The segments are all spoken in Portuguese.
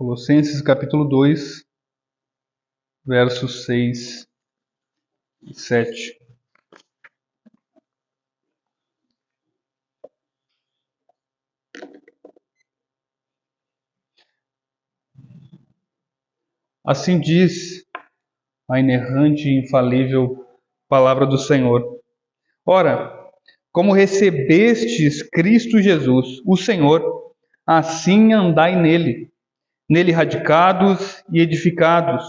Colossenses capítulo 2, versos 6 e 7. Assim diz a inerrante e infalível palavra do Senhor. Ora, como recebestes Cristo Jesus, o Senhor, assim andai nele radicados e edificados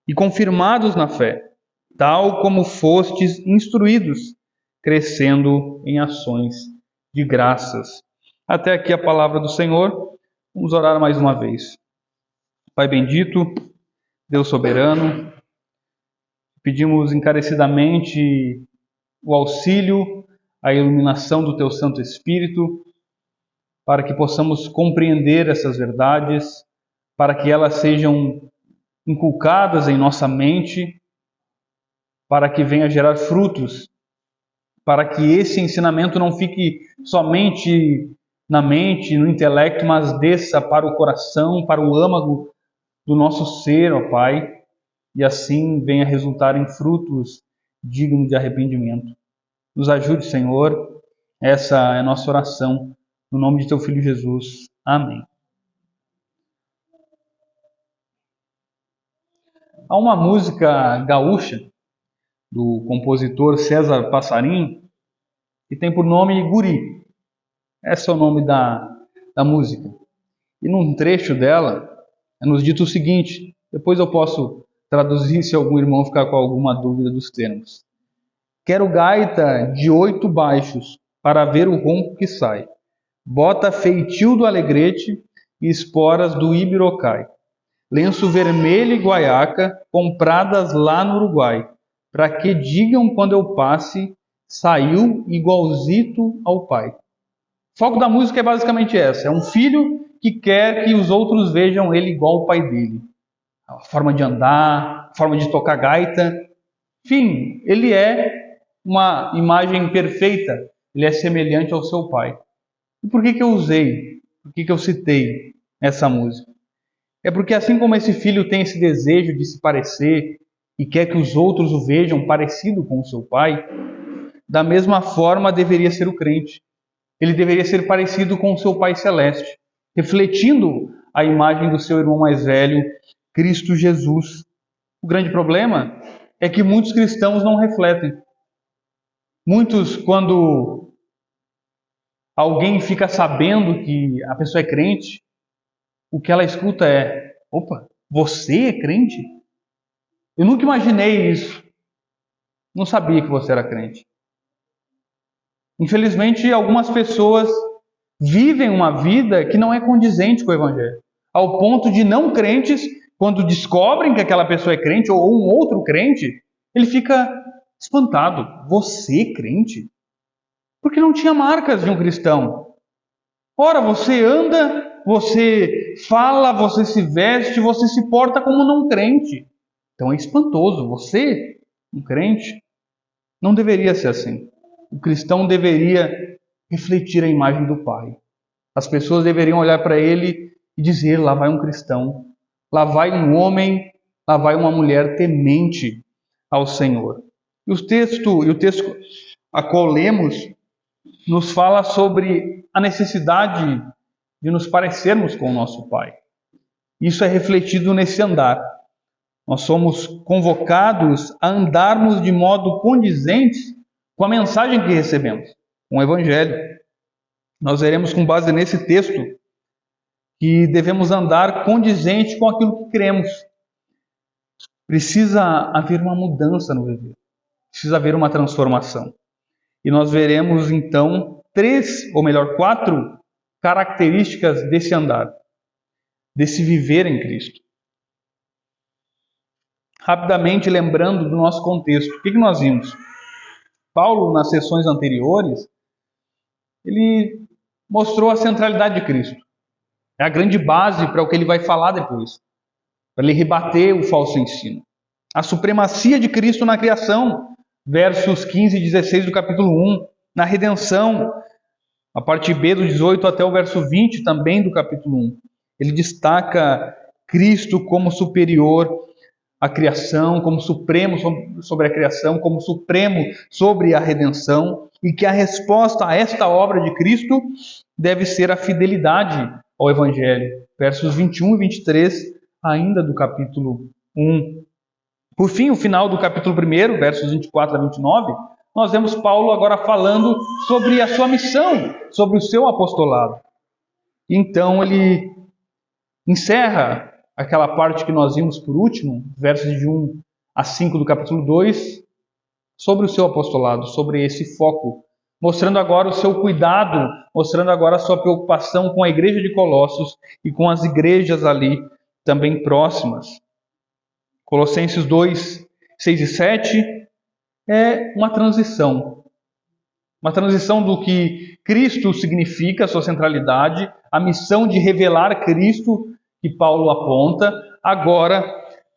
e confirmados na fé, tal como fostes instruídos, crescendo em ações de graças. Até aqui a palavra do Senhor. Vamos orar mais uma vez. Pai bendito, Deus soberano, pedimos encarecidamente o auxílio, a iluminação do Teu Santo Espírito, para que possamos compreender essas verdades, para que elas sejam inculcadas em nossa mente, para que venha gerar frutos, para que esse ensinamento não fique somente na mente, no intelecto, mas desça para o coração, para o âmago do nosso ser, ó Pai, e assim venha resultar em frutos dignos de arrependimento. Nos ajude, Senhor, essa é a nossa oração, no nome de Teu Filho Jesus. Amém. Há uma música gaúcha, do compositor César Passarinho, que tem por nome Guri. Esse é o nome da música. E num trecho dela, é nos dito o seguinte, depois eu posso traduzir se algum irmão ficar com alguma dúvida dos termos. Quero gaita de 8 baixos, para ver o ronco que sai. Bota feitio do alegrete e esporas do ibirocai. Lenço vermelho e guaiaca, compradas lá no Uruguai, para que digam quando eu passe, saiu igualzito ao pai. O foco da música é basicamente essa, é um filho que quer que os outros vejam ele igual ao pai dele. A forma de andar, a forma de tocar gaita, enfim, ele é uma imagem perfeita, ele é semelhante ao seu pai. E por que eu usei, por que eu citei essa música? É porque assim como esse filho tem esse desejo de se parecer e quer que os outros o vejam parecido com o seu pai, da mesma forma deveria ser o crente. Ele deveria ser parecido com o seu Pai Celeste, refletindo a imagem do seu irmão mais velho, Cristo Jesus. O grande problema é que muitos cristãos não refletem. Muitos, quando alguém fica sabendo que a pessoa é crente, o que ela escuta é: opa, você é crente? Eu nunca imaginei isso. Não sabia que você era crente. Infelizmente, algumas pessoas vivem uma vida que não é condizente com o Evangelho. Ao ponto de não crentes, quando descobrem que aquela pessoa é crente ou um outro crente, ele fica espantado. Você é crente? Porque não tinha marcas de um cristão. Ora, você anda, você fala, você se veste, você se porta como não crente. Então é espantoso. Você, um crente, não deveria ser assim. O cristão deveria refletir a imagem do Pai. As pessoas deveriam olhar para ele e dizer: lá vai um cristão, lá vai um homem, lá vai uma mulher temente ao Senhor. E o texto a qual lemos nos fala sobre a necessidade de nos parecermos com o nosso Pai. Isso é refletido nesse andar. Nós somos convocados a andarmos de modo condizente com a mensagem que recebemos, com o Evangelho. Nós veremos com base nesse texto que devemos andar condizente com aquilo que cremos. Precisa haver uma mudança no viver. Precisa haver uma transformação. E nós veremos então 4 características desse andar, desse viver em Cristo. Rapidamente lembrando do nosso contexto, o que nós vimos? Paulo, nas sessões anteriores, ele mostrou a centralidade de Cristo. É a grande base para o que ele vai falar depois, para ele rebater o falso ensino. A supremacia de Cristo na criação, versos 15 e 16 do capítulo 1, na redenção, a parte B do 18 até o verso 20 também do capítulo 1. Ele destaca Cristo como superior à criação, como supremo sobre a criação, como supremo sobre a redenção, e que a resposta a esta obra de Cristo deve ser a fidelidade ao Evangelho. Versos 21 e 23, ainda do capítulo 1. Por fim, o final do capítulo 1, versos 24 a 29, nós vemos Paulo agora falando sobre a sua missão, sobre o seu apostolado. Então ele encerra aquela parte que nós vimos por último, versos de 1 a 5 do capítulo 2, sobre o seu apostolado, sobre esse foco, mostrando agora o seu cuidado, mostrando agora a sua preocupação com a igreja de Colossos e com as igrejas ali também próximas. Colossenses 2, 6 e 7 é uma transição do que Cristo significa, a sua centralidade, a missão de revelar Cristo que Paulo aponta. Agora,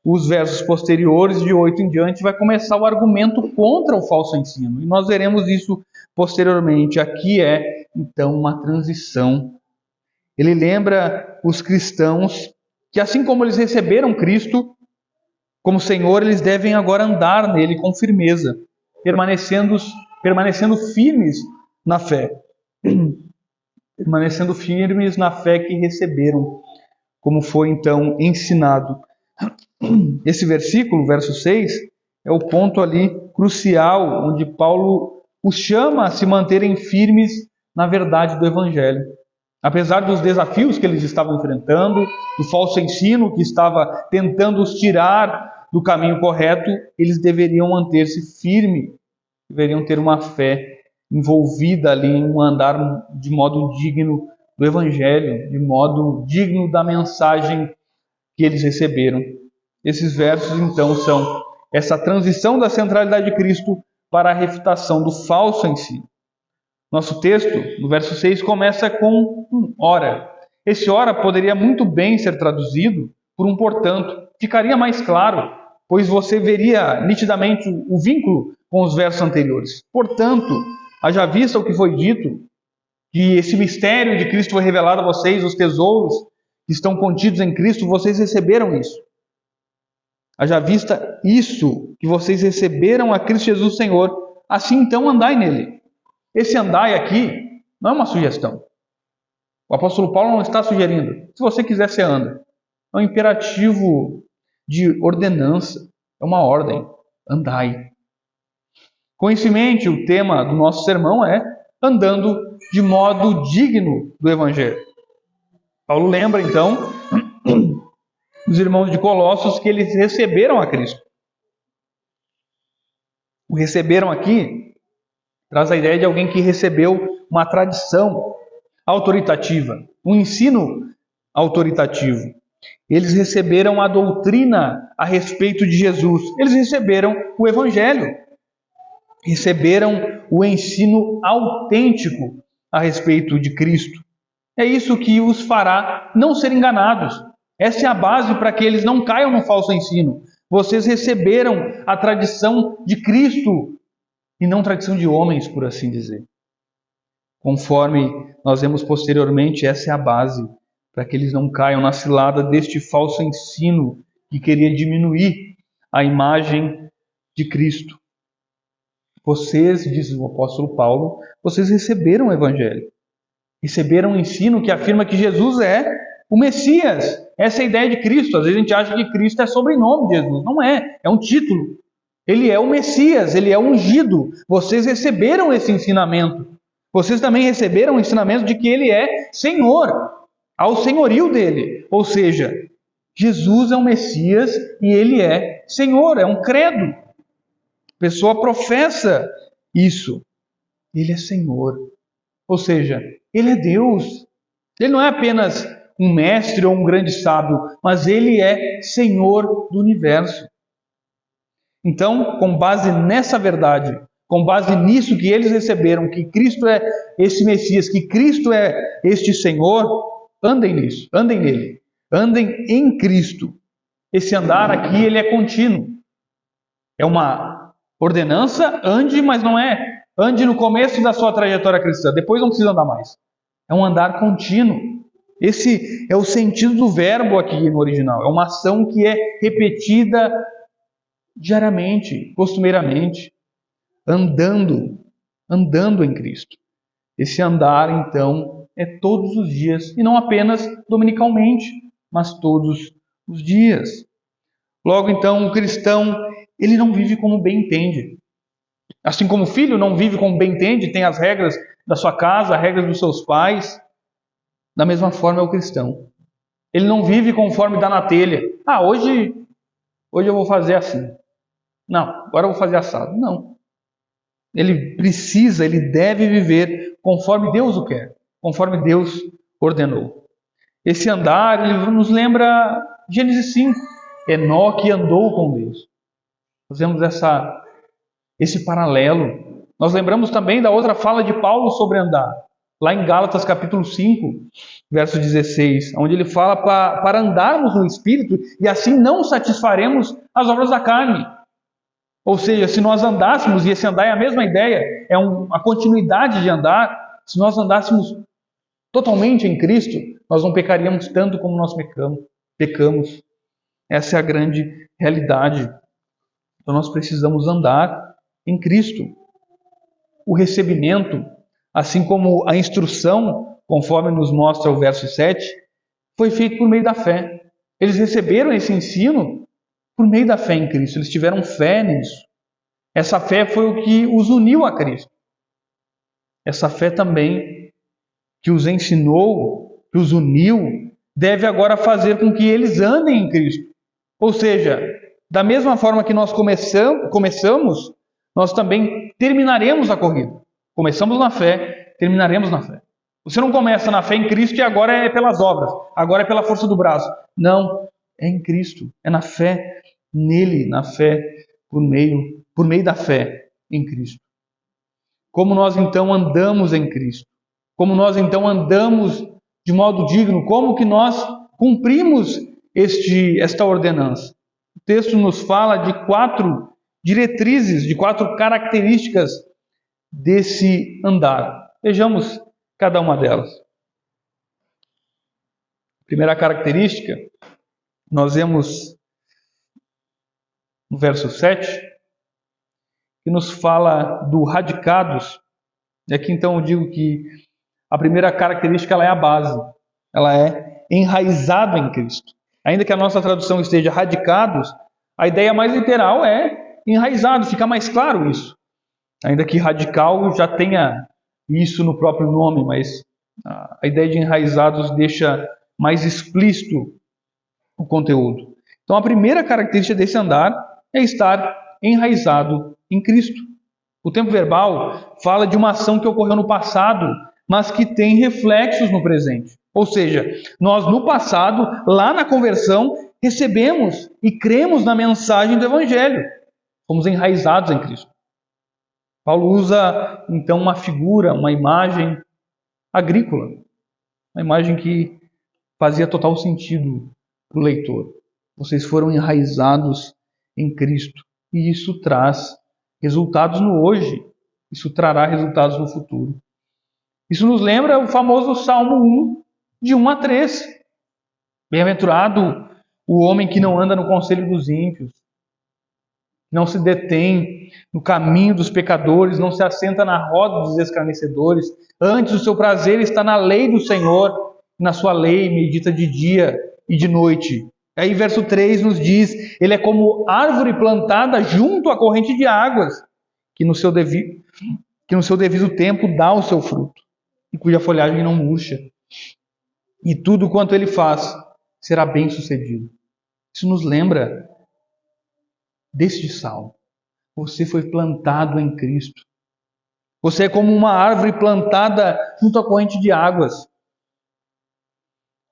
os versos posteriores, de 8 em diante, vai começar o argumento contra o falso ensino. E nós veremos isso posteriormente. Aqui é, então, uma transição. Ele lembra os cristãos que, assim como eles receberam Cristo como Senhor, eles devem agora andar nele com firmeza, permanecendo firmes na fé. Permanecendo firmes na fé que receberam, como foi então ensinado. Esse versículo, verso 6, é o ponto ali crucial, onde Paulo os chama a se manterem firmes na verdade do Evangelho. Apesar dos desafios que eles estavam enfrentando, do falso ensino que estava tentando os tirar do caminho correto, eles deveriam manter-se firmes, deveriam ter uma fé envolvida ali em um andar de modo digno do Evangelho, de modo digno da mensagem que eles receberam. Esses versos, então, são essa transição da centralidade de Cristo para a refutação do falso ensino. Nosso texto, no verso 6, começa com um ora. Esse ora poderia muito bem ser traduzido por um portanto. Ficaria mais claro, pois você veria nitidamente o vínculo com os versos anteriores. Portanto, haja vista o que foi dito, que esse mistério de Cristo foi revelado a vocês, os tesouros que estão contidos em Cristo, vocês receberam isso. Haja vista isso, que vocês receberam a Cristo Jesus Senhor, assim então andai nele. Esse andai aqui não é uma sugestão. O apóstolo Paulo não está sugerindo. Se você quiser, você anda. É um imperativo de ordenança. É uma ordem. Andai. Coincidentemente, o tema do nosso sermão é andando de modo digno do Evangelho. Paulo lembra, então, os irmãos de Colossos que eles receberam a Cristo. O receberam aqui traz a ideia de alguém que recebeu uma tradição autoritativa, um ensino autoritativo. Eles receberam a doutrina a respeito de Jesus. Eles receberam o Evangelho. Receberam o ensino autêntico a respeito de Cristo. É isso que os fará não ser enganados. Essa é a base para que eles não caiam no falso ensino. Vocês receberam a tradição de Cristo e não tradição de homens, por assim dizer. Conforme nós vemos posteriormente, essa é a base para que eles não caiam na cilada deste falso ensino que queria diminuir a imagem de Cristo. Vocês, diz o apóstolo Paulo, vocês receberam o Evangelho. Receberam um ensino que afirma que Jesus é o Messias. Essa é a ideia de Cristo. Às vezes a gente acha que Cristo é sobrenome de Jesus. Não é, é um título. Ele é o Messias, ele é o ungido. Vocês receberam esse ensinamento. Vocês também receberam o ensinamento de que ele é Senhor, ao senhorio dele. Ou seja, Jesus é o Messias e ele é Senhor, é um credo. A pessoa professa isso. Ele é Senhor. Ou seja, ele é Deus. Ele não é apenas um mestre ou um grande sábio, mas ele é Senhor do universo. Então, com base nessa verdade, com base nisso que eles receberam, que Cristo é esse Messias, que Cristo é este Senhor, andem nisso, andem nele, andem em Cristo. Esse andar aqui, ele é contínuo. É uma ordenança, ande, mas não é ande no começo da sua trajetória cristã, depois não precisa andar mais. É um andar contínuo. Esse é o sentido do verbo aqui no original. É uma ação que é repetida diariamente, costumeiramente, andando em Cristo. Esse andar, então, é todos os dias, e não apenas dominicalmente, mas todos os dias. Logo, então, o cristão, ele não vive como bem entende. Assim como o filho não vive como bem entende, tem as regras da sua casa, as regras dos seus pais, da mesma forma é o cristão. Ele não vive conforme dá na telha. Hoje eu vou fazer assim. Não, agora eu vou fazer assado. Não. Ele deve viver conforme Deus o quer, conforme Deus ordenou. Esse andar, ele nos lembra Gênesis 5. Enoque andou com Deus. Nós vemos esse paralelo. Nós lembramos também da outra fala de Paulo sobre andar. Lá em Gálatas capítulo 5, verso 16, onde ele fala para andarmos no Espírito e assim não satisfaremos as obras da carne. Ou seja, se nós andássemos, e esse andar é a mesma ideia, é a continuidade de andar, se nós andássemos totalmente em Cristo, nós não pecaríamos tanto como nós pecamos. Essa é a grande realidade. Então nós precisamos andar em Cristo. O recebimento, assim como a instrução, conforme nos mostra o verso 7, foi feito por meio da fé. Eles receberam esse ensino por meio da fé em Cristo. Eles tiveram fé nisso. Essa fé foi o que os uniu a Cristo. Essa fé também que os ensinou, que os uniu, deve agora fazer com que eles andem em Cristo. Ou seja, da mesma forma que nós começamos, nós também terminaremos a corrida. Começamos na fé, terminaremos na fé. Você não começa na fé em Cristo e agora é pelas obras, agora é pela força do braço. Não, é em Cristo, é na fé nele, na fé por meio da fé em Cristo. Como nós então andamos em Cristo? Como nós então andamos de modo digno? Como que nós cumprimos esta ordenança? O texto nos fala de 4 diretrizes, de 4 características desse andar. Vejamos cada uma delas. Primeira característica, nós vemos no verso 7, que nos fala do radicados. E aqui então eu digo que a primeira característica ela é a base. Ela é enraizado em Cristo. Ainda que a nossa tradução esteja radicados, a ideia mais literal é enraizado, fica mais claro isso. Ainda que radical já tenha isso no próprio nome, mas a ideia de enraizados deixa mais explícito o conteúdo. Então a primeira característica desse andar é estar enraizado em Cristo. O tempo verbal fala de uma ação que ocorreu no passado, mas que tem reflexos no presente. Ou seja, nós no passado, lá na conversão, recebemos e cremos na mensagem do Evangelho. Fomos enraizados em Cristo. Paulo usa então uma figura, uma imagem agrícola, uma imagem que fazia total sentido para o leitor. Vocês foram enraizados em Cristo e isso traz resultados no hoje, isso trará resultados no futuro. Isso nos lembra o famoso Salmo 1, de 1 a 3. Bem-aventurado o homem que não anda no conselho dos ímpios, não se detém no caminho dos pecadores, não se assenta na roda dos escarnecedores. Antes, o seu prazer está na lei do Senhor, na sua lei medita de dia e de noite. Aí, verso 3 nos diz, ele é como árvore plantada junto à corrente de águas, que no seu devido tempo dá o seu fruto, e cuja folhagem não murcha. E tudo quanto ele faz será bem sucedido. Isso nos lembra deste salmo. Você foi plantado em Cristo. Você é como uma árvore plantada junto à corrente de águas.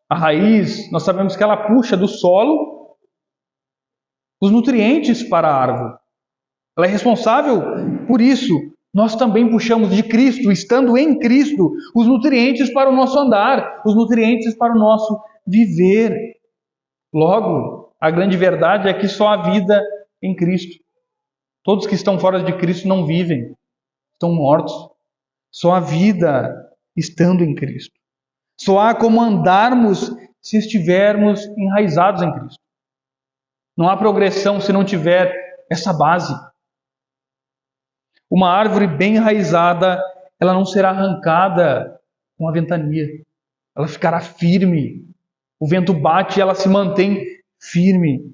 A raiz, nós sabemos que ela puxa do solo os nutrientes para a árvore. Ela é responsável por isso. Nós também puxamos de Cristo, estando em Cristo, os nutrientes para o nosso andar, os nutrientes para o nosso viver. Logo, a grande verdade é que só há vida em Cristo. Todos que estão fora de Cristo não vivem, estão mortos. Só há vida estando em Cristo. Só há como andarmos se estivermos enraizados em Cristo. Não há progressão se não tiver essa base. Uma árvore bem enraizada, ela não será arrancada com a ventania. Ela ficará firme. O vento bate e ela se mantém firme.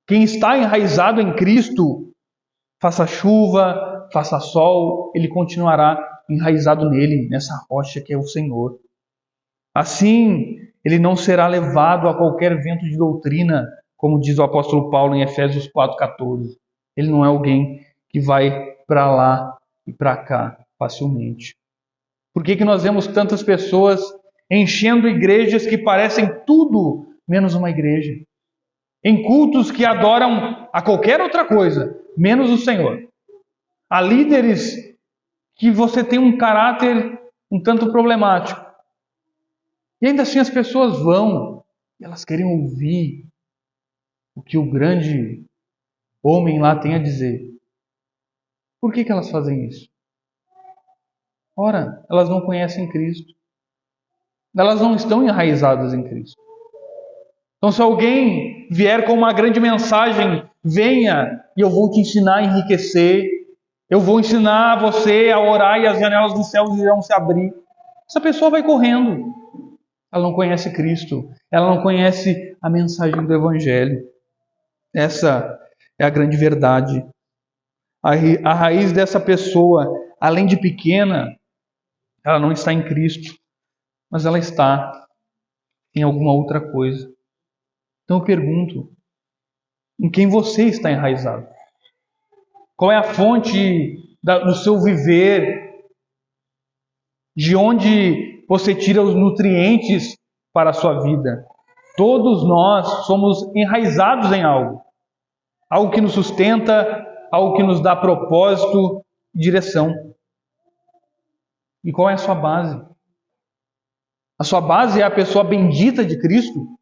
Quem está enraizado em Cristo, faça chuva, faça sol, ele continuará enraizado nele, nessa rocha que é o Senhor. Assim, ele não será levado a qualquer vento de doutrina, como diz o apóstolo Paulo em Efésios 4,14. Ele não é alguém que vai para lá e para cá facilmente. Por que nós vemos tantas pessoas enchendo igrejas que parecem tudo menos uma igreja? Em cultos que adoram a qualquer outra coisa, menos o Senhor. Há líderes que você tem um caráter um tanto problemático. E ainda assim as pessoas vão, e elas querem ouvir o que o grande homem lá tem a dizer. Por que elas fazem isso? Ora, elas não conhecem Cristo. Elas não estão enraizadas em Cristo. Então, se alguém vier com uma grande mensagem, venha e eu vou te ensinar a enriquecer, eu vou ensinar você a orar e as janelas do céu irão se abrir. Essa pessoa vai correndo. Ela não conhece Cristo, ela não conhece a mensagem do Evangelho. Essa é a grande verdade. A raiz dessa pessoa, além de pequena, ela não está em Cristo, mas ela está em alguma outra coisa. Então eu pergunto, em quem você está enraizado? Qual é a fonte do seu viver? De onde você tira os nutrientes para a sua vida? Todos nós somos enraizados em algo. Algo que nos sustenta, algo que nos dá propósito e direção. E qual é a sua base? A sua base é a pessoa bendita de Cristo?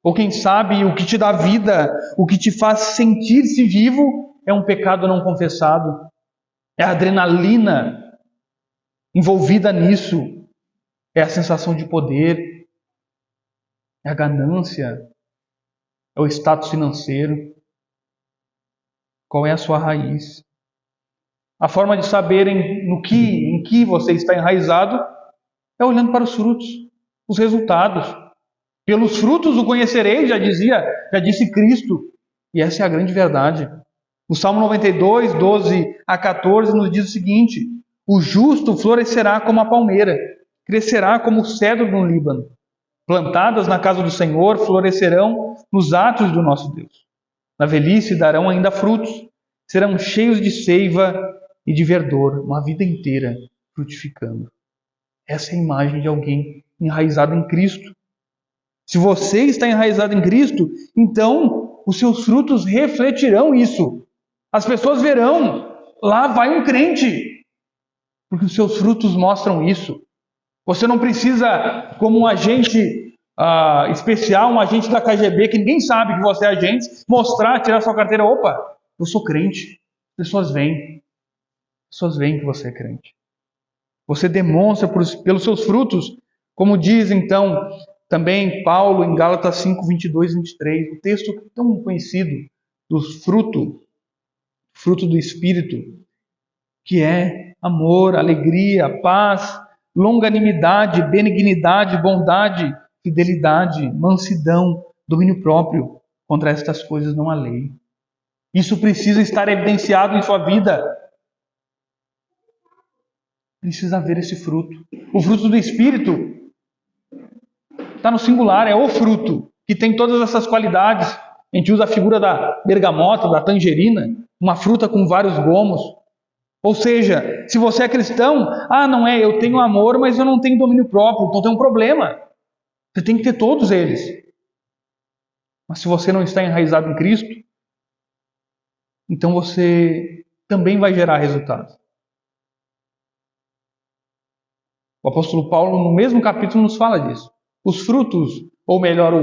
Ou quem sabe o que te dá vida, o que te faz sentir-se vivo, é um pecado não confessado? É a adrenalina envolvida nisso? É a sensação de poder? É a ganância? É o status financeiro? Qual é a sua raiz? A forma de saberem em que você está enraizado é olhando para os frutos, os resultados. Pelos frutos o conhecereis, já disse Cristo. E essa é a grande verdade. O Salmo 92, 12 a 14 nos diz o seguinte: o justo florescerá como a palmeira, crescerá como o cedro no Líbano. Plantadas na casa do Senhor, florescerão nos atos do nosso Deus. Na velhice darão ainda frutos, serão cheios de seiva e de verdor, uma vida inteira frutificando. Essa é a imagem de alguém enraizado em Cristo. Se você está enraizado em Cristo, então os seus frutos refletirão isso. As pessoas verão, lá vai um crente, porque os seus frutos mostram isso. Você não precisa, como um agente especial, um agente da KGB, que ninguém sabe que você é agente, mostrar, tirar sua carteira. Opa, eu sou crente. As pessoas veem que você é crente. Você demonstra pelos seus frutos, como diz então também Paulo em Gálatas 5, 22 e 23, o texto tão conhecido do fruto do Espírito, que é amor, alegria, paz, longanimidade, benignidade, bondade, fidelidade, mansidão, domínio próprio. Contra estas coisas não há lei. Isso precisa estar evidenciado em sua vida. Precisa haver esse fruto. O fruto do Espírito está no singular, é o fruto, que tem todas essas qualidades. A gente usa a figura da bergamota, da tangerina, uma fruta com vários gomos. Ou seja, se você é cristão, não é, eu tenho amor, mas eu não tenho domínio próprio, então tem um problema. Você tem que ter todos eles. Mas se você não está enraizado em Cristo, então você também vai gerar resultados. O apóstolo Paulo, no mesmo capítulo, nos fala disso. Os frutos, ou melhor,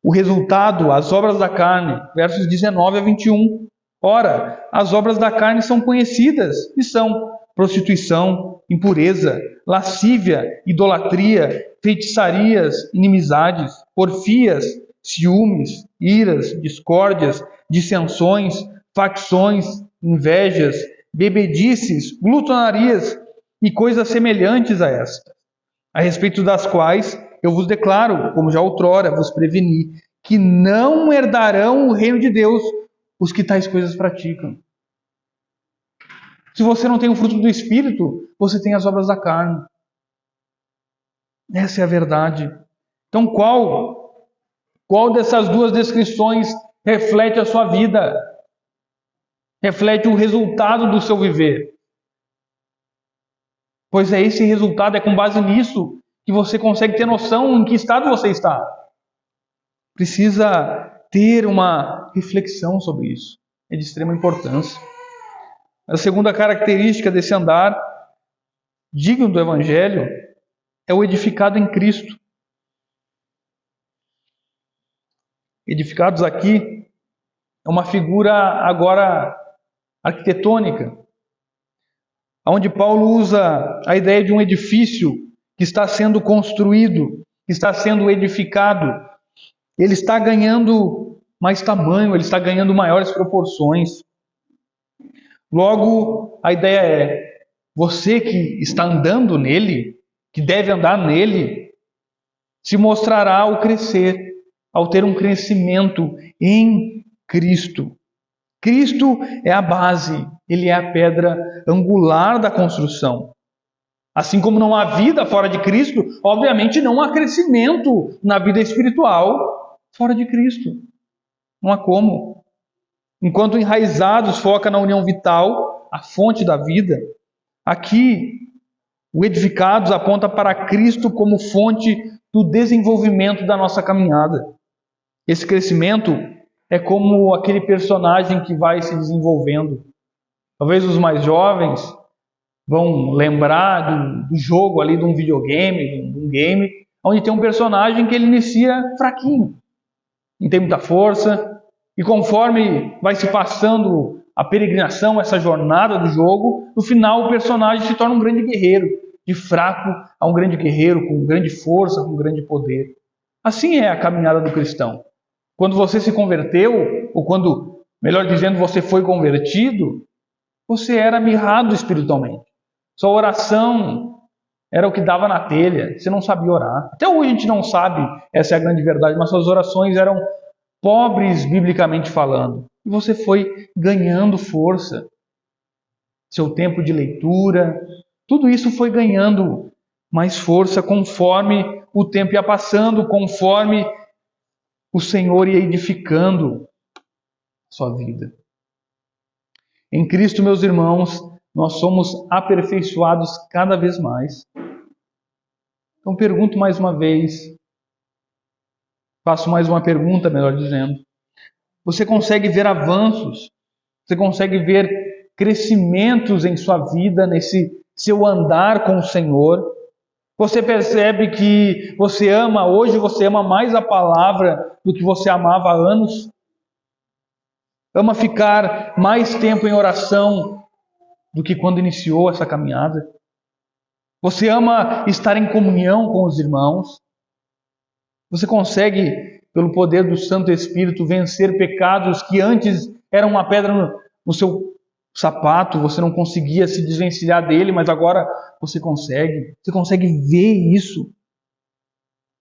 o resultado, as obras da carne, versos 19 a 21. Ora, as obras da carne são conhecidas e são prostituição, impureza, lascívia, idolatria, feitiçarias, inimizades, porfias, ciúmes, iras, discórdias, dissensões, facções, invejas, bebedices, glutonarias e coisas semelhantes a esta, a respeito das quais eu vos declaro, como já outrora vos preveni, que não herdarão o reino de Deus os que tais coisas praticam. Se você não tem o fruto do Espírito, você tem as obras da carne. Essa é a verdade. Então, qual dessas duas descrições reflete a sua vida? Reflete o resultado do seu viver? Pois é esse resultado, é com base nisso que você consegue ter noção em que estado você está. Precisa ter uma reflexão sobre isso. É de extrema importância. A segunda característica desse andar digno do Evangelho é o edificado em Cristo. Edificados aqui é uma figura agora arquitetônica, onde Paulo usa a ideia de um edifício que está sendo construído, que está sendo edificado. Ele está ganhando mais tamanho, ele está ganhando maiores proporções. Logo, a ideia é, você que está andando nele, que deve andar nele, se mostrará ao crescer, ao ter um crescimento em Cristo. Cristo é a base, ele é a pedra angular da construção. Assim como não há vida fora de Cristo, obviamente não há crescimento na vida espiritual fora de Cristo. Não há como. Enquanto enraizados foca na união vital, a fonte da vida, aqui o edificados aponta para Cristo como fonte do desenvolvimento da nossa caminhada. Esse crescimento é como aquele personagem que vai se desenvolvendo. Talvez os mais jovens vão lembrar do jogo ali, de um videogame, de um game, onde tem um personagem que ele inicia fraquinho, não tem muita força, e conforme vai se passando a peregrinação, essa jornada do jogo, no final o personagem se torna um grande guerreiro, de fraco a um grande guerreiro, com grande força, com grande poder. Assim é a caminhada do cristão. Quando você se converteu, ou quando, melhor dizendo, você foi convertido, você era mirrado espiritualmente. Sua oração era o que dava na telha, você não sabia orar. Até hoje a gente não sabe, essa é a grande verdade, mas suas orações eram pobres biblicamente falando. E você foi ganhando força. Seu tempo de leitura, tudo isso foi ganhando mais força conforme o tempo ia passando, conforme o Senhor ia edificando sua vida. Em Cristo, meus irmãos, nós somos aperfeiçoados cada vez mais. Então pergunto mais uma vez, faço mais uma pergunta, melhor dizendo. Você consegue ver avanços? Você consegue ver crescimentos em sua vida, nesse seu andar com o Senhor? Você percebe que você ama, hoje você ama mais a palavra do que você amava há anos? Ama ficar mais tempo em oração do que quando iniciou essa caminhada? Você ama estar em comunhão com os irmãos? Você consegue, pelo poder do Santo Espírito, vencer pecados que antes eram uma pedra no seu sapato, você não conseguia se desvencilhar dele, mas agora você consegue. Você consegue ver isso.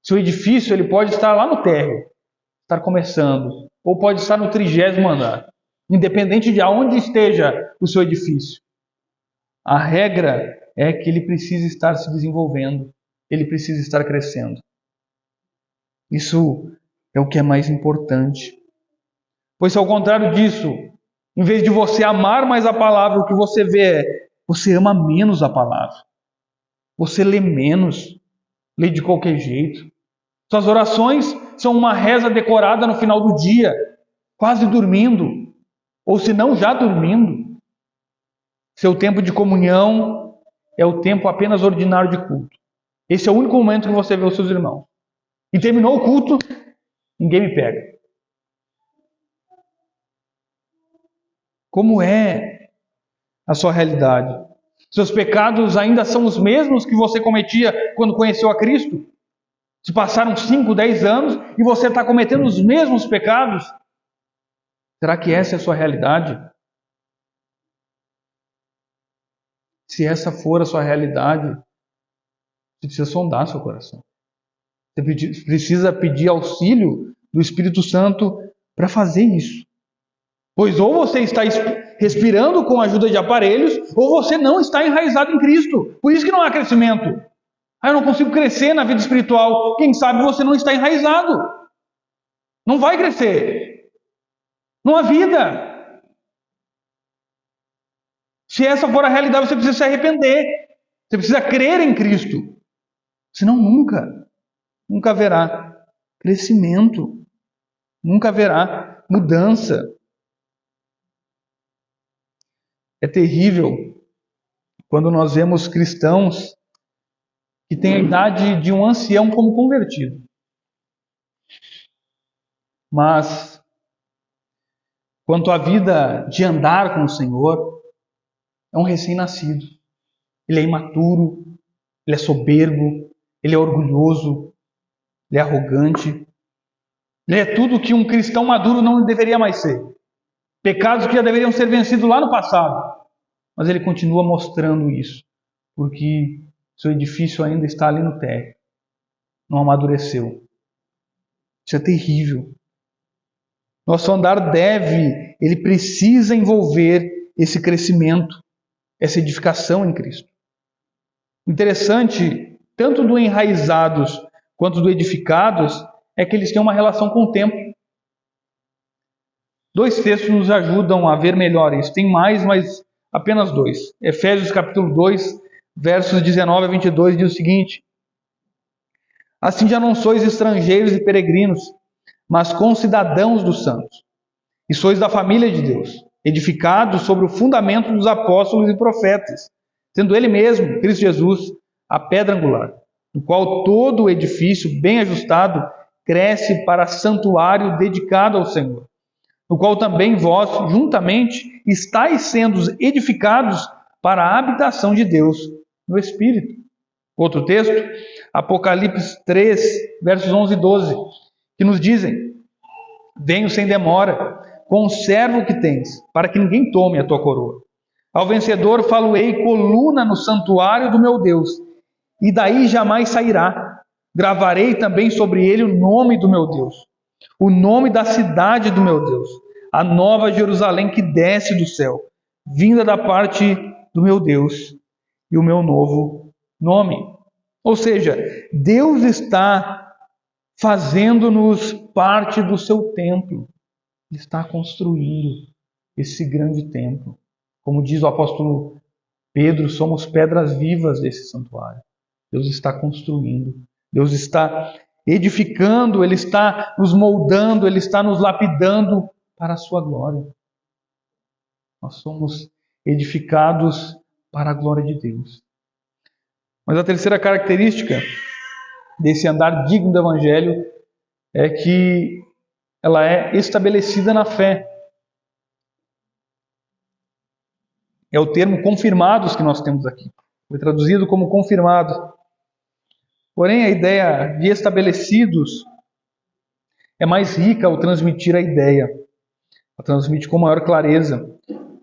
Seu edifício ele pode estar lá no térreo, estar começando, ou pode estar no 30º andar, independente de aonde esteja o seu edifício. A regra é que ele precisa estar se desenvolvendo, ele precisa estar crescendo. Isso é o que é mais importante. Pois se ao contrário disso, em vez de você amar mais a palavra, o que você vê é, você ama menos a palavra. Você lê menos, lê de qualquer jeito. Suas orações são uma reza decorada no final do dia, quase dormindo, ou se não já dormindo. Seu tempo de comunhão é o tempo apenas ordinário de culto. Esse é o único momento que você vê os seus irmãos. E terminou o culto, ninguém me pega. Como é a sua realidade? Seus pecados ainda são os mesmos que você cometia quando conheceu a Cristo? Se passaram 5, 10 anos e você está cometendo os mesmos pecados? Será que essa é a sua realidade? Se essa for a sua realidade, você precisa sondar seu coração. Você precisa pedir auxílio do Espírito Santo para fazer isso. Pois ou você está respirando com a ajuda de aparelhos, ou você não está enraizado em Cristo. Por isso que não há crescimento. Eu não consigo crescer na vida espiritual. Quem sabe você não está enraizado. Não vai crescer. Não há vida. Se essa for a realidade, você precisa se arrepender. Você precisa crer em Cristo. Senão nunca haverá crescimento. Nunca haverá mudança. É terrível quando nós vemos cristãos que têm a idade de um ancião como convertido. Mas, quanto à vida de andar com o Senhor, é um recém-nascido. Ele é imaturo, ele é soberbo, ele é orgulhoso, ele é arrogante. Ele é tudo que um cristão maduro não deveria mais ser. Pecados que já deveriam ser vencidos lá no passado. Mas ele continua mostrando isso, porque seu edifício ainda está ali no térreo. Não amadureceu. Isso é terrível. Nosso andar ele precisa envolver esse crescimento, essa edificação em Cristo. Interessante, tanto do enraizados quanto do edificados, é que eles têm uma relação com o tempo. 2 textos nos ajudam a ver melhor isso. Tem mais, mas apenas 2. Efésios capítulo 2, versos 19 a 22 diz o seguinte: assim já não sois estrangeiros e peregrinos, mas concidadãos dos santos, e sois da família de Deus, edificados sobre o fundamento dos apóstolos e profetas, sendo Ele mesmo, Cristo Jesus, a pedra angular, no qual todo o edifício bem ajustado cresce para santuário dedicado ao Senhor, no qual também vós, juntamente, estáis sendo edificados para a habitação de Deus no Espírito. Outro texto, Apocalipse 3, versos 11 e 12, que nos dizem: venho sem demora, conserva o que tens, para que ninguém tome a tua coroa. Ao vencedor falo-ei coluna no santuário do meu Deus, e daí jamais sairá. Gravarei também sobre ele o nome do meu Deus, o nome da cidade do meu Deus, a nova Jerusalém que desce do céu, vinda da parte do meu Deus, e o meu novo nome. Ou seja, Deus está fazendo-nos parte do seu templo. Ele está construindo esse grande templo. Como diz o apóstolo Pedro, somos pedras vivas desse santuário. Deus está construindo, Deus está edificando, Ele está nos moldando, Ele está nos lapidando para a sua glória. Nós somos edificados para a glória de Deus. Mas a terceira característica desse andar digno do Evangelho é que ela é estabelecida na fé. É o termo confirmados que nós temos aqui. Foi traduzido como confirmado. Porém, a ideia de estabelecidos é mais rica ao transmitir a ideia. A transmite com maior clareza.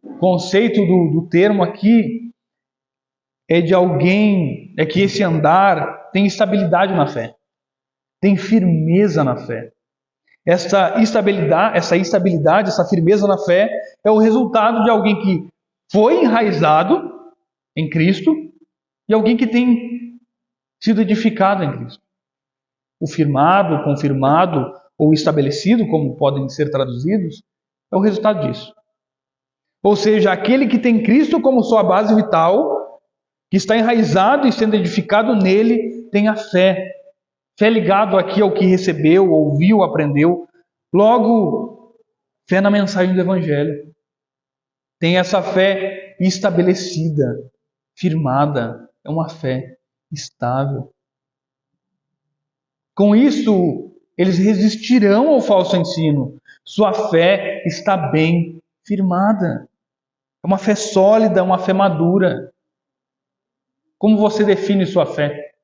O conceito do termo aqui é de alguém, é que esse andar tem estabilidade na fé. Tem firmeza na fé. Essa estabilidade, essa firmeza na fé é o resultado de alguém que foi enraizado em Cristo e alguém que tem sido edificado em Cristo. O firmado, o confirmado ou estabelecido, como podem ser traduzidos, é o resultado disso. Ou seja, aquele que tem Cristo como sua base vital, que está enraizado e sendo edificado nele, tem a fé. Fé ligado aqui ao que recebeu, ouviu, aprendeu. Logo, fé na mensagem do Evangelho. Tem essa fé estabelecida, firmada. É uma fé estável. Com isso, eles resistirão ao falso ensino. Sua fé está bem firmada. É uma fé sólida, uma fé madura. Como você define sua fé?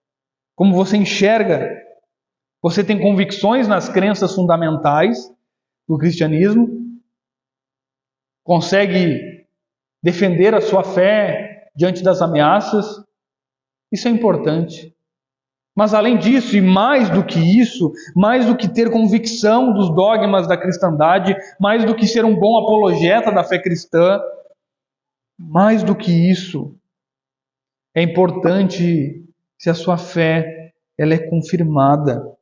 Como você enxerga? Você tem convicções nas crenças fundamentais do cristianismo? Consegue defender a sua fé diante das ameaças? Isso é importante. Mas além disso, e mais do que isso, mais do que ter convicção dos dogmas da cristandade, mais do que ser um bom apologeta da fé cristã, mais do que isso, é importante se a sua fé ela é confirmada.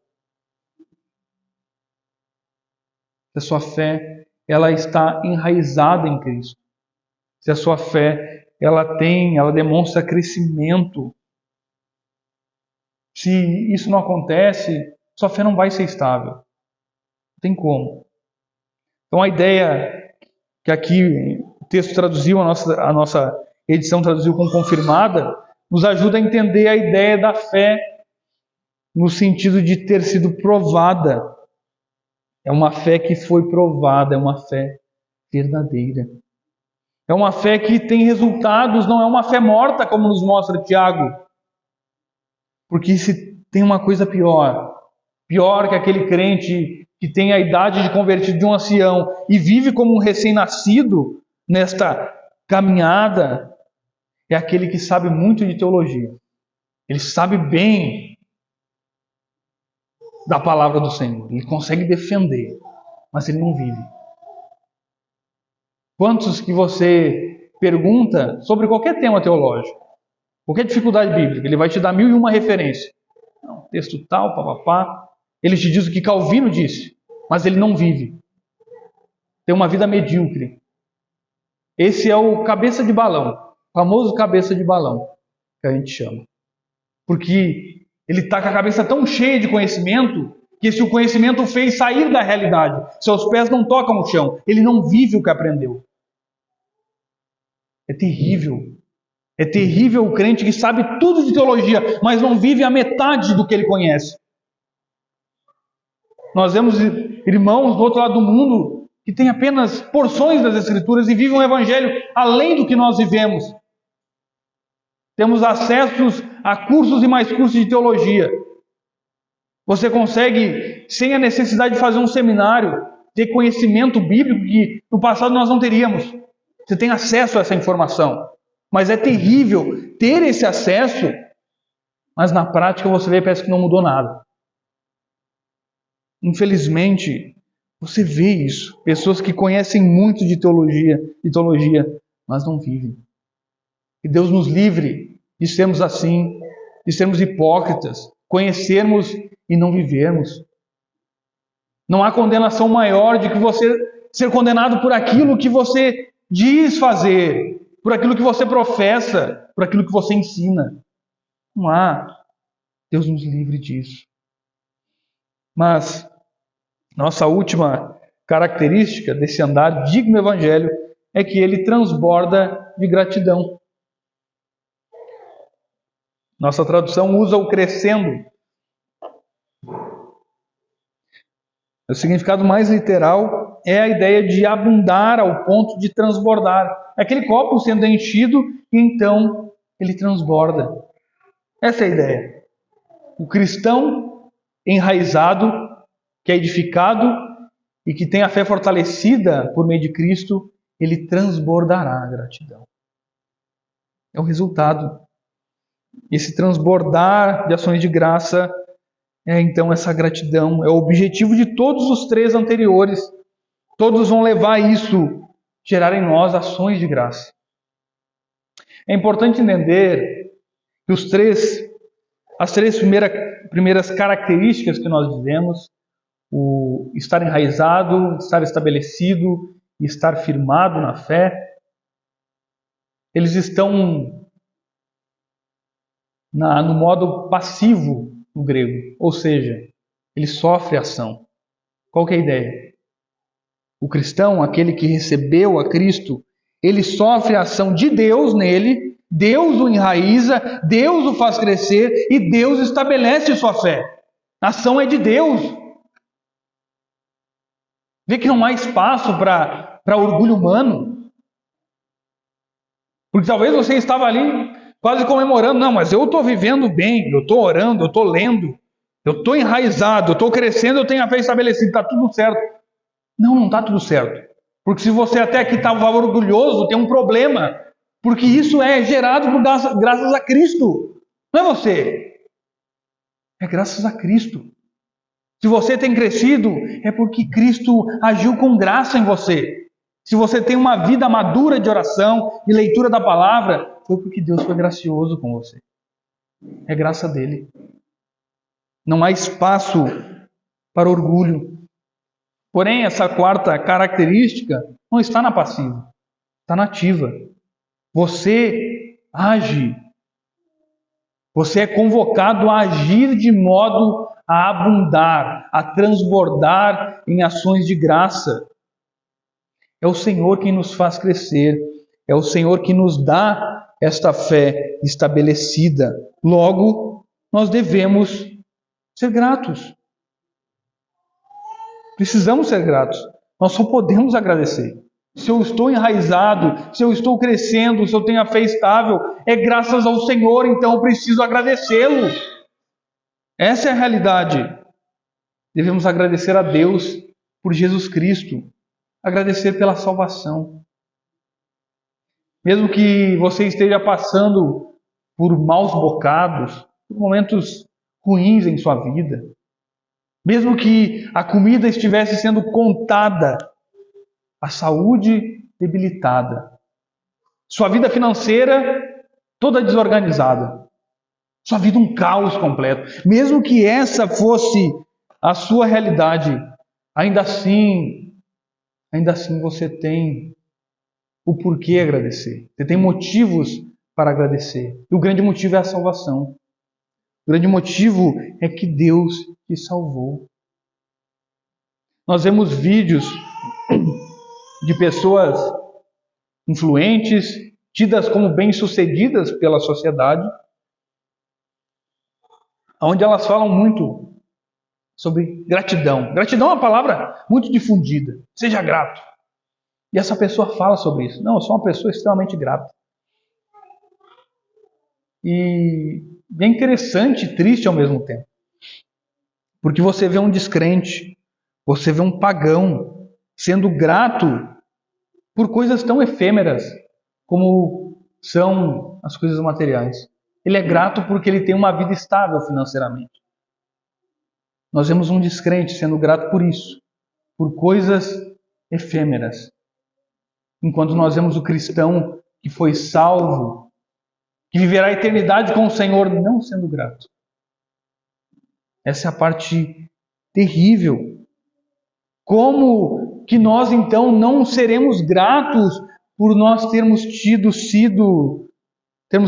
Se a sua fé ela está enraizada em Cristo. Se a sua fé ela demonstra crescimento. Se isso não acontece, sua fé não vai ser estável. Não tem como. Então a ideia que aqui o texto traduziu, a nossa edição traduziu com confirmada, nos ajuda a entender a ideia da fé no sentido de ter sido provada. É uma fé que foi provada, é uma fé verdadeira. É uma fé que tem resultados, não é uma fé morta, como nos mostra Tiago. Porque se tem uma coisa pior que aquele crente que tem a idade de convertido de um ancião e vive como um recém-nascido nesta caminhada, é aquele que sabe muito de teologia. Ele sabe bem da palavra do Senhor. Ele consegue defender, mas ele não vive. Quantos que você pergunta sobre qualquer tema teológico, qualquer dificuldade bíblica, ele vai te dar 1001 referência. Não, texto tal, papapá. Ele te diz o que Calvino disse, mas ele não vive. Tem uma vida medíocre. Esse é o cabeça de balão, o famoso cabeça de balão, que a gente chama. Porque ele está com a cabeça tão cheia de conhecimento, que se o conhecimento o fez sair da realidade, seus pés não tocam o chão, ele não vive o que aprendeu. É terrível. É terrível o crente que sabe tudo de teologia, mas não vive a metade do que ele conhece. Nós vemos irmãos do outro lado do mundo que têm apenas porções das Escrituras e vivem um evangelho além do que nós vivemos. Temos acessos a cursos e mais cursos de teologia. Você consegue, sem a necessidade de fazer um seminário, ter conhecimento bíblico que no passado nós não teríamos. Você tem acesso a essa informação. Mas é terrível ter esse acesso, mas na prática você vê e parece que não mudou nada. Infelizmente, você vê isso. Pessoas que conhecem muito de teologia, mas não vivem. Que Deus nos livre de sermos assim, de sermos hipócritas, conhecermos e não vivermos. Não há condenação maior de que você ser condenado por aquilo que você diz fazer, por aquilo que você professa, por aquilo que você ensina. Não há. Deus nos livre disso. Mas nossa última característica desse andar digno do Evangelho é que ele transborda de gratidão. Nossa tradução usa o crescendo. O significado mais literal é a ideia de abundar ao ponto de transbordar. É aquele copo sendo enchido e então ele transborda. Essa é a ideia. O cristão enraizado, que é edificado e que tem a fé fortalecida por meio de Cristo, ele transbordará a gratidão. É o resultado. Esse transbordar de ações de graça é então essa gratidão. É o objetivo de todos os três anteriores. Todos vão levar a isso, gerar em nós ações de graça. É importante entender que as três primeiras características que nós dizemos, o estar enraizado, estar estabelecido e estar firmado na fé, eles estão no modo passivo no grego, ou seja, ele sofre ação. Qual que é a ideia? O cristão, aquele que recebeu a Cristo, ele sofre a ação de Deus nele, Deus o enraiza, Deus o faz crescer e Deus estabelece sua fé. A ação é de Deus. Vê que não há espaço para orgulho humano. Porque talvez você estava ali quase comemorando. Não, mas eu estou vivendo bem, eu estou orando, eu estou lendo, eu estou enraizado, eu estou crescendo, eu tenho a fé estabelecida, está tudo certo. Não, não está tudo certo. Porque se você até aqui estava orgulhoso, tem um problema. Porque isso é gerado por graças a Cristo. Não é você. É graças a Cristo. Se você tem crescido, é porque Cristo agiu com graça em você. Se você tem uma vida madura de oração e leitura da palavra, foi porque Deus foi gracioso com você. É graça dele. Não há espaço para orgulho. Porém, essa quarta característica não está na passiva, está na ativa. Você age. Você é convocado a agir de modo a abundar, a transbordar em ações de graça. É o Senhor quem nos faz crescer. É o Senhor que nos dá esta fé estabelecida. Logo, nós devemos ser gratos. Precisamos ser gratos. Nós só podemos agradecer. Se eu estou enraizado, se eu estou crescendo, se eu tenho a fé estável, é graças ao Senhor, então eu preciso agradecê-lo. Essa é a realidade. Devemos agradecer a Deus por Jesus Cristo. Agradecer pela salvação. Mesmo que você esteja passando por maus bocados, por momentos ruins em sua vida, mesmo que a comida estivesse sendo contada, a saúde debilitada, sua vida financeira toda desorganizada, sua vida um caos completo, mesmo que essa fosse a sua realidade, ainda assim você tem o porquê agradecer. Você tem motivos para agradecer. E o grande motivo é a salvação. O grande motivo é que Deus te salvou. Nós vemos vídeos de pessoas influentes, tidas como bem-sucedidas pela sociedade, onde elas falam muito sobre gratidão. Gratidão é uma palavra muito difundida. Seja grato. E essa pessoa fala sobre isso. Não, eu sou uma pessoa extremamente grata. E é interessante e triste ao mesmo tempo. Porque você vê um descrente, você vê um pagão sendo grato por coisas tão efêmeras como são as coisas materiais. Ele é grato porque ele tem uma vida estável financeiramente. Nós vemos um descrente sendo grato por isso, por coisas efêmeras. Enquanto nós vemos o cristão que foi salvo, que viverá a eternidade com o Senhor, não sendo grato. Essa é a parte terrível. Como que nós então não seremos gratos por nós termos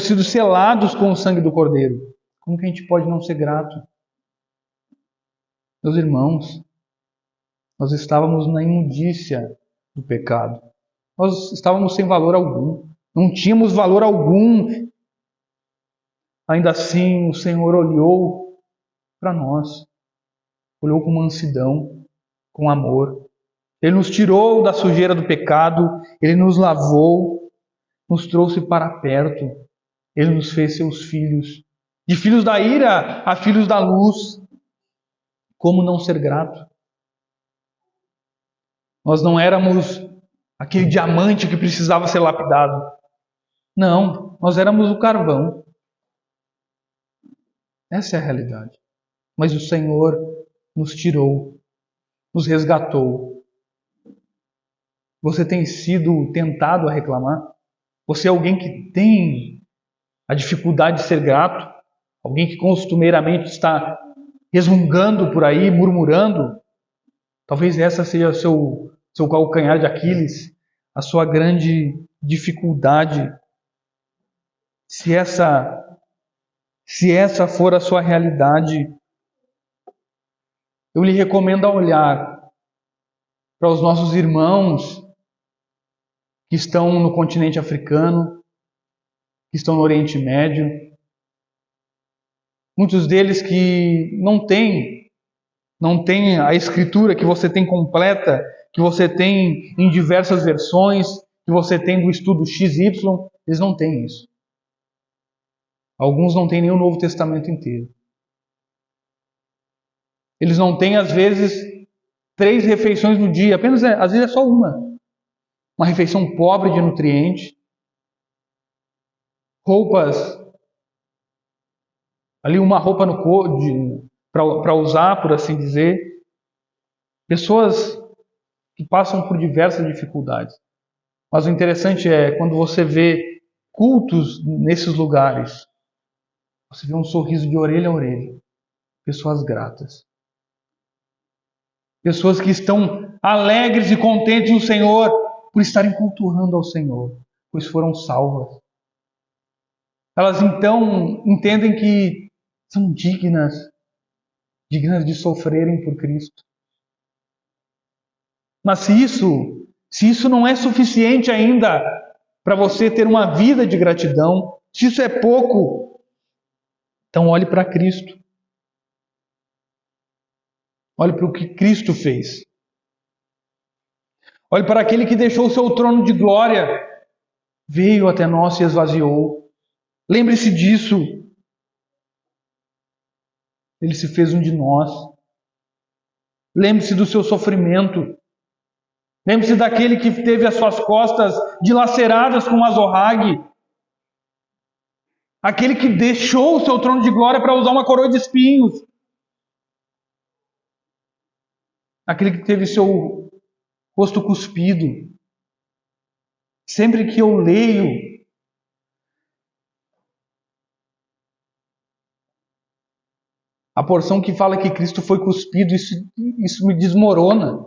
sido selados com o sangue do Cordeiro? Como que a gente pode não ser grato? Meus irmãos, nós estávamos na imundícia do pecado. Nós estávamos sem valor algum. Não tínhamos valor algum. Ainda assim, o Senhor olhou para nós. Olhou com mansidão, com amor. Ele nos tirou da sujeira do pecado. Ele nos lavou. Nos trouxe para perto. Ele nos fez seus filhos. De filhos da ira a filhos da luz. Como não ser grato? Nós não éramos aquele diamante que precisava ser lapidado. Não, nós éramos o carvão. Essa é a realidade. Mas o Senhor nos tirou, nos resgatou. Você tem sido tentado a reclamar? Você é alguém que tem a dificuldade de ser grato? Alguém que costumeiramente está resmungando por aí, murmurando? Talvez essa seja seu calcanhar de Aquiles, a sua grande dificuldade. Se essa for a sua realidade, eu lhe recomendo a olhar para os nossos irmãos que estão no continente africano, que estão no Oriente Médio. Muitos deles que não têm a escritura que você tem completa, que você tem em diversas versões, que você tem do estudo XY, eles não têm isso. Alguns não têm nem o Novo Testamento inteiro. Eles não têm, às vezes, 3 refeições no dia. Apenas, às vezes, é só uma. Uma refeição pobre de nutrientes. Roupas. Ali uma roupa no corpo para usar, por assim dizer. Pessoas que passam por diversas dificuldades. Mas o interessante é quando você vê cultos nesses lugares, você vê um sorriso de orelha a orelha. Pessoas gratas. Pessoas que estão alegres e contentes no Senhor por estarem cultuando ao Senhor, pois foram salvas. Elas então entendem que são dignas de sofrerem por Cristo. Mas se isso não é suficiente ainda para você ter uma vida de gratidão, se isso é pouco, então olhe para Cristo. Olhe para o que Cristo fez. Olhe para aquele que deixou o seu trono de glória, veio até nós e se esvaziou. Lembre-se disso. Ele se fez um de nós. Lembre-se do seu sofrimento. Lembre-se daquele que teve as suas costas dilaceradas com azorrague. Aquele que deixou o seu trono de glória para usar uma coroa de espinhos. Aquele que teve seu rosto cuspido. Sempre que eu leio a porção que fala que Cristo foi cuspido, isso me desmorona.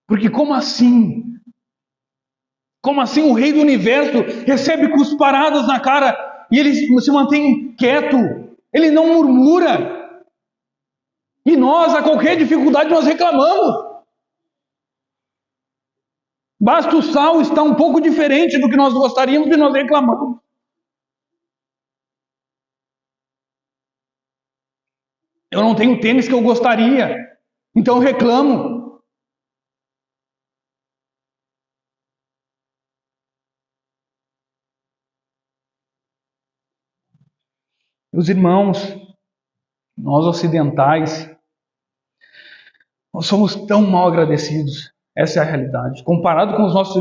Porque como assim? Como assim o Rei do Universo recebe cusparadas na cara e ele se mantém quieto? Ele não murmura. E nós, a qualquer dificuldade, nós reclamamos. Basta o sal estar um pouco diferente do que nós gostaríamos e nós reclamamos. Eu não tenho o tênis que eu gostaria, então eu reclamo. Meus irmãos, nós ocidentais, nós somos tão mal agradecidos. Essa é a realidade. Comparado com os nossos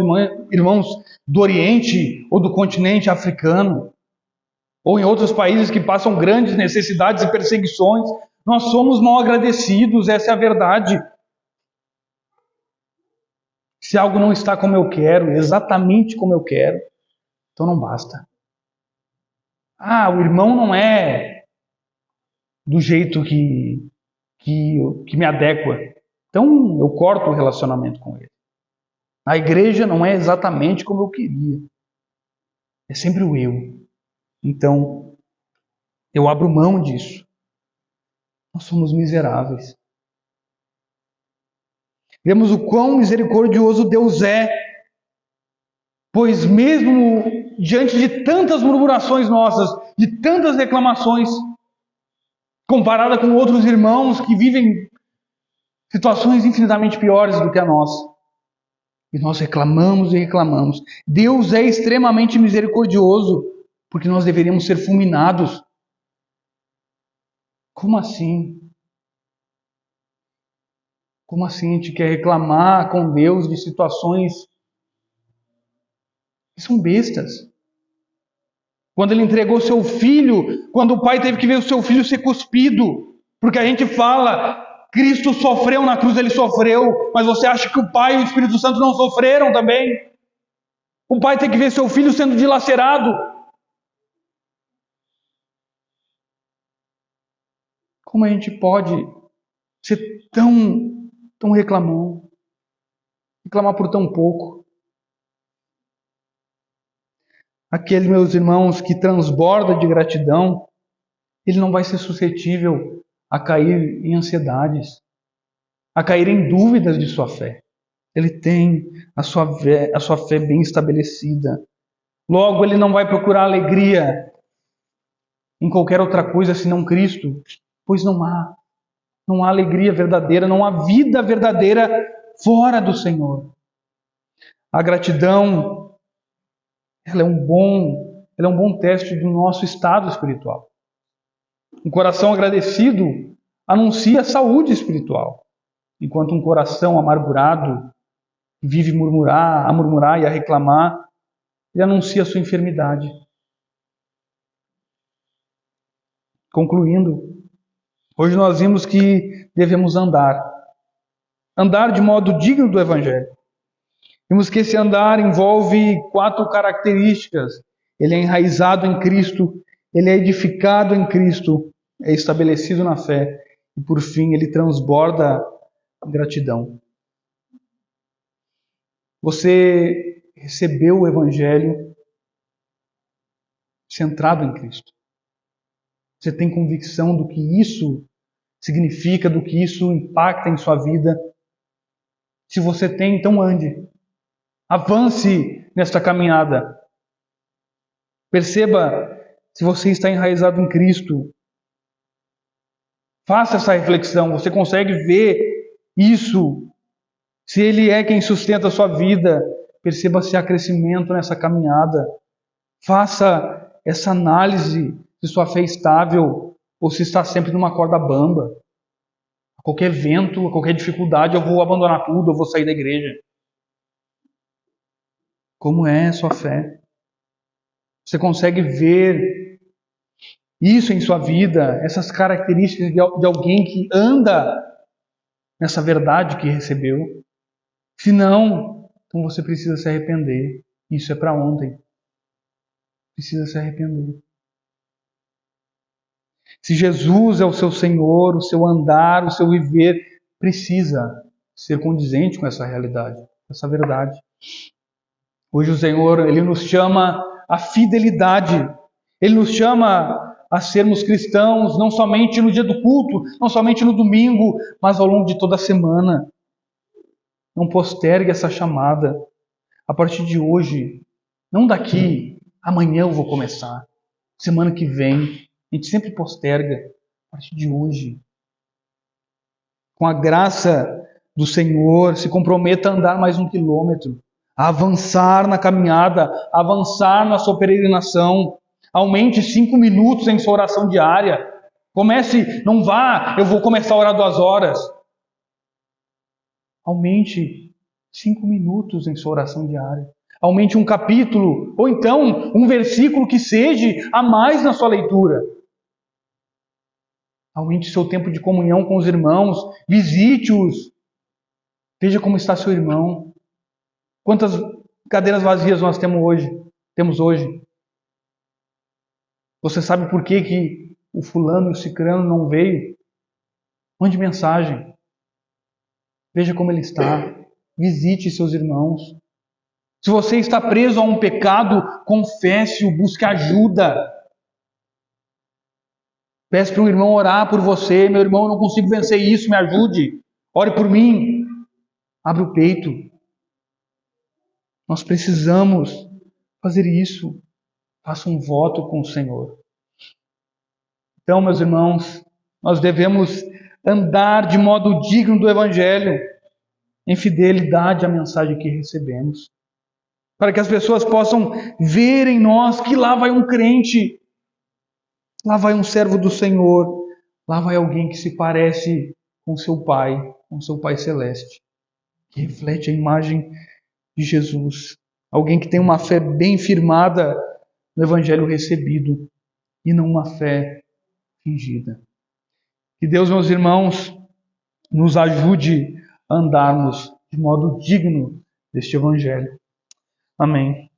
irmãos do Oriente ou do continente africano, ou em outros países que passam grandes necessidades e perseguições, nós somos mal agradecidos, essa é a verdade. Se algo não está como eu quero, exatamente como eu quero, então não basta. O irmão não é do jeito que me adequa. Então eu corto o relacionamento com ele. A igreja não é exatamente como eu queria. É sempre o eu. Então eu abro mão disso. Nós somos miseráveis. Vemos o quão misericordioso Deus é, pois mesmo diante de tantas murmurações nossas, de tantas reclamações, comparada com outros irmãos que vivem situações infinitamente piores do que a nossa, e nós reclamamos e reclamamos. Deus é extremamente misericordioso, porque nós deveríamos ser fulminados. Como assim? Como assim a gente quer reclamar com Deus de situações que são bestas? Quando ele entregou seu filho, quando o pai teve que ver o seu filho ser cuspido, porque a gente fala, Cristo sofreu na cruz, ele sofreu, mas você acha que o Pai e o Espírito Santo não sofreram também? O pai tem que ver seu filho sendo dilacerado. Como a gente pode ser tão reclamão? Reclamar por tão pouco? Aquele, meus irmãos, que transborda de gratidão, ele não vai ser suscetível a cair em ansiedades, a cair em dúvidas de sua fé. Ele tem a sua fé bem estabelecida. Logo, ele não vai procurar alegria em qualquer outra coisa senão Cristo, pois não há alegria verdadeira, não há vida verdadeira fora do Senhor. A gratidão, ela é um bom ela é um bom teste do nosso estado espiritual. Um coração agradecido anuncia saúde espiritual, enquanto um coração amargurado vive a murmurar e a reclamar, ele anuncia a sua enfermidade. Concluindo, hoje nós vimos que devemos andar de modo digno do Evangelho. Vimos que esse andar envolve 4 características. Ele é enraizado em Cristo, ele é edificado em Cristo, é estabelecido na fé e, por fim, ele transborda gratidão. Você recebeu o Evangelho centrado em Cristo. Você tem convicção do que isso significa, do que isso impacta em sua vida. Se você tem, então ande. Avance nesta caminhada. Perceba se você está enraizado em Cristo. Faça essa reflexão. Você consegue ver isso? Se Ele é quem sustenta a sua vida, perceba se há crescimento nessa caminhada. Faça essa análise se sua fé é estável ou se está sempre numa corda bamba. A qualquer vento, a qualquer dificuldade, eu vou abandonar tudo, eu vou sair da igreja. Como é a sua fé? Você consegue ver isso em sua vida, essas características de alguém que anda nessa verdade que recebeu? Se não, então você precisa se arrepender. Isso é para ontem. Precisa se arrepender. Se Jesus é o seu Senhor, o seu andar, o seu viver, precisa ser condizente com essa realidade, com essa verdade. Hoje o Senhor, Ele nos chama à fidelidade. Ele nos chama a sermos cristãos, não somente no dia do culto, não somente no domingo, mas ao longo de toda a semana. Não postergue essa chamada. A partir de hoje, não daqui, amanhã eu vou começar, semana que vem. A gente sempre posterga. A partir de hoje, com a graça do Senhor, se comprometa a andar mais 1 quilômetro, a avançar na caminhada, a avançar na sua peregrinação. Aumente 5 minutos em sua oração diária. Comece, não vá, eu vou começar a orar 2 horas. Aumente 5 minutos em sua oração diária. Aumente um capítulo, ou então um versículo que seja a mais na sua leitura. Aumente seu tempo de comunhão com os irmãos. Visite-os. Veja como está seu irmão. Quantas cadeiras vazias nós temos hoje? Você sabe por que o fulano e o cicrano não veio? Mande mensagem. Veja como ele está. Visite seus irmãos. Se você está preso a um pecado, confesse-o, busque ajuda. Peça para um irmão orar por você. Meu irmão, eu não consigo vencer isso, me ajude. Ore por mim. Abre o peito. Nós precisamos fazer isso. Faça um voto com o Senhor. Então, meus irmãos, nós devemos andar de modo digno do Evangelho, em fidelidade à mensagem que recebemos, para que as pessoas possam ver em nós que lá vai um crente, lá vai um servo do Senhor, lá vai alguém que se parece com seu Pai Celeste, que reflete a imagem de Jesus, alguém que tem uma fé bem firmada no Evangelho recebido e não uma fé fingida. Que Deus, meus irmãos, nos ajude a andarmos de modo digno deste Evangelho. Amém.